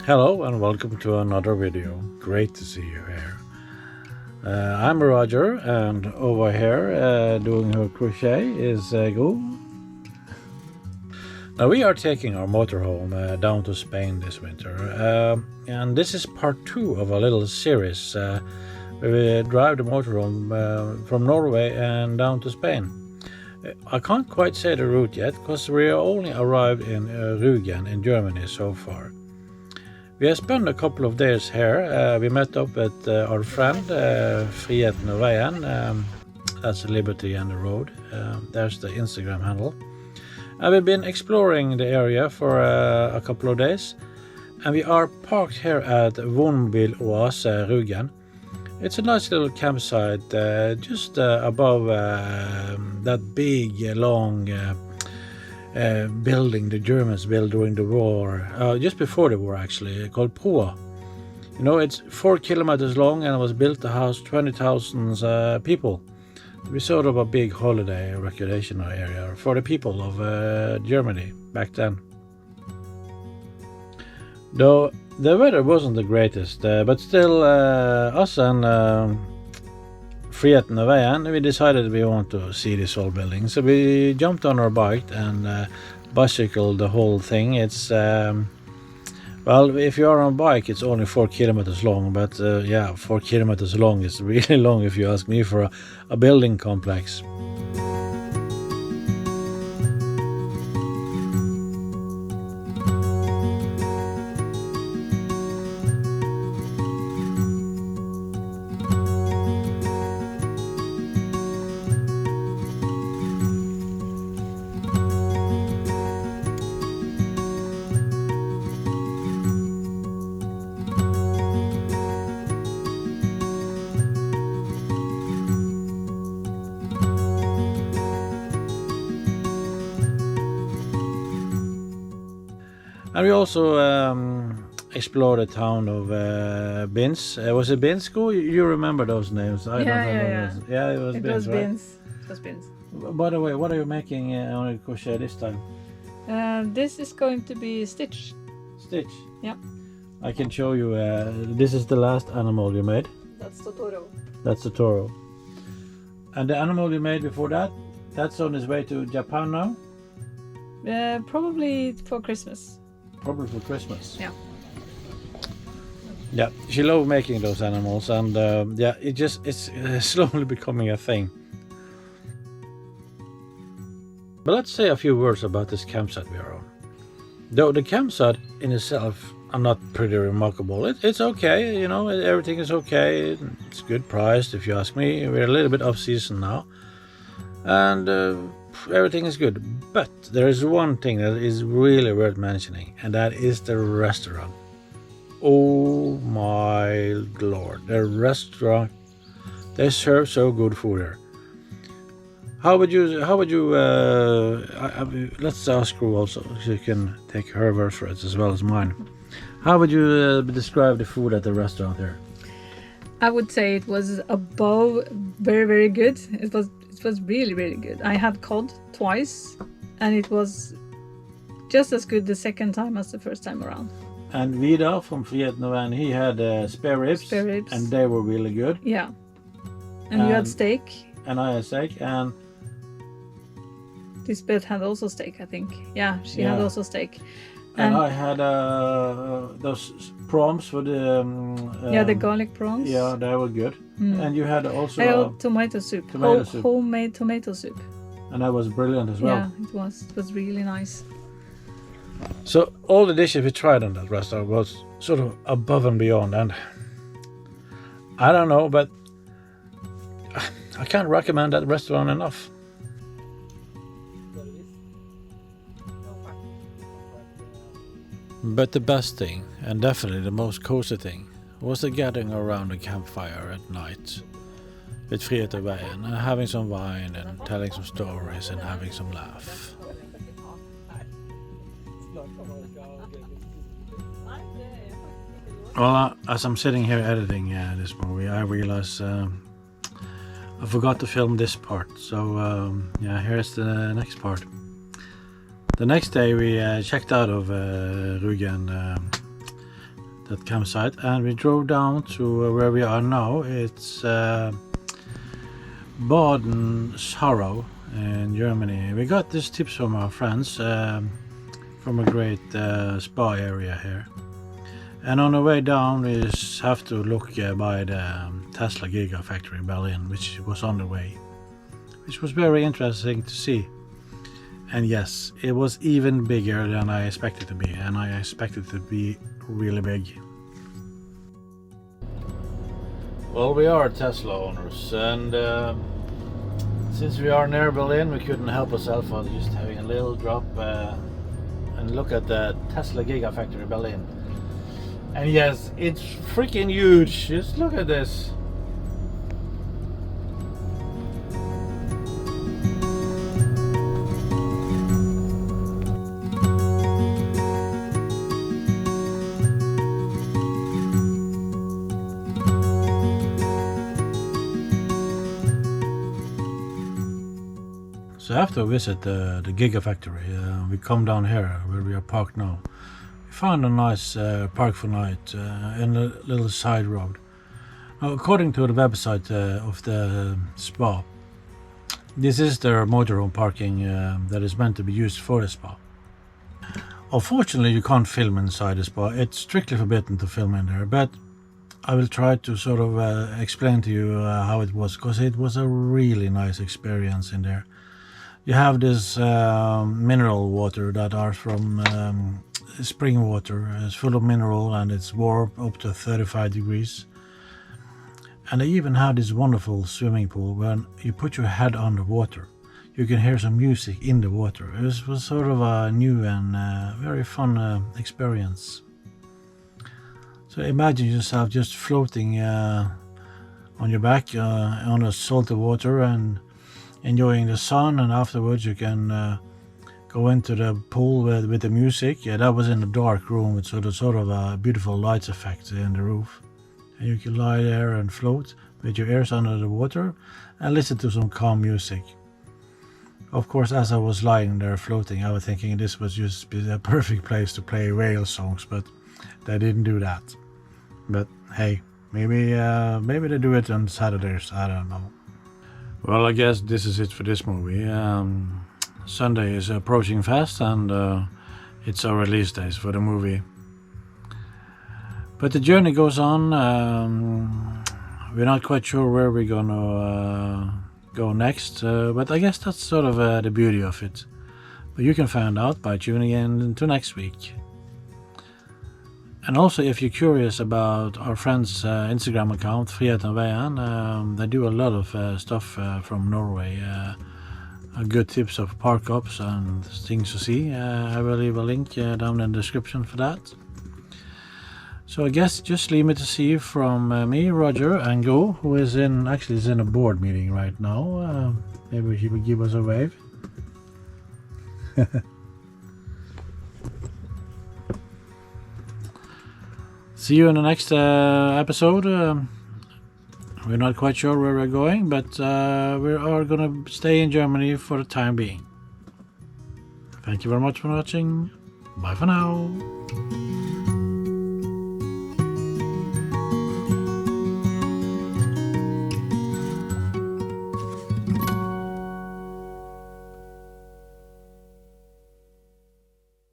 Hello and welcome to another video. Great to see you here. I'm Roger, and over here doing her crochet is Gro. Now we are taking our motorhome down to Spain this winter, and this is part 2 of a little series where we drive the motorhome from Norway and down to Spain. I can't quite say the route yet because we are only arrived in Rügen in Germany so far. We have spent a couple of days here. We met up with our friend Friheten and veien. That's the Liberty and the Road. There's the Instagram handle. And we've been exploring the area for a couple of days. And we are parked here at Wohnmobil Oase Rügen. It's a nice little campsite just above that big, long building the Germans built during the war, just before the war actually, called Prora. You know, it's 4 kilometers long and it was built to house 20,000 people. We sort of a big holiday recreational area for the people of Germany back then. Though the weather wasn't the greatest, but still us and Friheten and veien, we decided we want to see this old building. So we jumped on our bike and bicycled the whole thing. It's, well, if you are on a bike, it's only 4 kilometers long, but yeah, 4 kilometers long is really long if you ask me for a building complex. And we also explored the town of Binz. Was it Binz? You remember those names? I don't remember. Yeah, it was Binz, was right? Binz. It was Binz. By the way, what are you making on a crochet this time? This is going to be Stitch. Stitch? Yeah. I can show you. This is the last animal you made. That's Totoro. That's the Toro. And the animal you made before that, that's on its way to Japan now? Probably for Christmas. Probably for Christmas. Yeah. Yeah, she loves making those animals, and yeah, it's slowly becoming a thing. But let's say a few words about this campsite we are on. Though the campsite in itself are not pretty remarkable. It's okay, you know, everything is okay. It's good priced if you ask me. We're a little bit off season now. And everything is good. But there is one thing that is really worth mentioning, and that is the restaurant. Oh my lord, the restaurant, they serve so good food here. How would you let's ask her also, so you can take her word for it as well as mine. How would you describe the food at the restaurant here? I would say it was above very, very good. It was really, really good. I had cod twice, and it was just as good the second time as the first time around. And Vidar from Friheten and veien, he had spare ribs, and they were really good. Yeah. And you had steak. And I had steak, and Lisbeth had also steak, I think. Yeah, she had also steak. And I had those prawns for the... the garlic prawns. Yeah, they were good. And you had also... I had tomato soup. Homemade tomato soup. And that was brilliant as well. Yeah, it was. It was really nice. So all the dishes we tried on that restaurant was sort of above and beyond. And I don't know, but I can't recommend that restaurant enough. But the best thing, and definitely the most cozy thing, was the gathering around the campfire at night with Friheten and veien, and having some wine and telling some stories and having some laugh. Well, as I'm sitting here editing this movie, I realize I forgot to film this part. So yeah, here's the next part. The next day we checked out of Rügen that campsite, and we drove down to where we are now. It's Bad Saarow in Germany. We got these tips from our friends from a great spa area here. And on the way down we have to look by the Tesla Gigafactory in Berlin, which was on the way, which was very interesting to see. And yes, it was even bigger than I expected it to be, and I expected it to be really big. Well, we are Tesla owners, and since we are near Berlin, we couldn't help ourselves on just having a little drop and look at the Tesla Gigafactory in Berlin. And yes, it's freaking huge. Just look at this. So after we visit the Gigafactory, we come down here where we are parked now. We found a nice park for night in a little side road. Now, according to the website of the spa, this is their motorhome parking that is meant to be used for the spa. Unfortunately, you can't film inside the spa. It's strictly forbidden to film in there, but I will try to sort of explain to you how it was, because it was a really nice experience in there. You have this mineral water that are from spring water. It's full of mineral and it's warm up to 35 degrees. And they even have this wonderful swimming pool. When you put your head on the water, you can hear some music in the water. It was sort of a new and very fun experience. So imagine yourself just floating on your back on a salty water and enjoying the sun, and afterwards you can go into the pool with the music. Yeah, that was in a dark room with sort of a beautiful lights effect in the roof. And you can lie there and float with your ears under the water and listen to some calm music. Of course, as I was lying there floating, I was thinking this was just a perfect place to play whale songs, but they didn't do that. But hey, maybe they do it on Saturdays, I don't know. Well, I guess this is it for this movie. Sunday is approaching fast, and it's our release days for the movie. But the journey goes on. We're not quite sure where we're gonna go next, but I guess that's sort of the beauty of it. But you can find out by tuning in to next week. And also, if you're curious about our friend's Instagram account, Friheten, veien, they do a lot of stuff from Norway. Good tips of park ups and things to see. I will leave a link down in the description for that. So I guess just leave me to see from me, Roger, and Go, who is in a board meeting right now. Maybe he will give us a wave. See you in the next episode. We're not quite sure where we're going, but we are going to stay in Germany for the time being. Thank you very much for watching. Bye for now.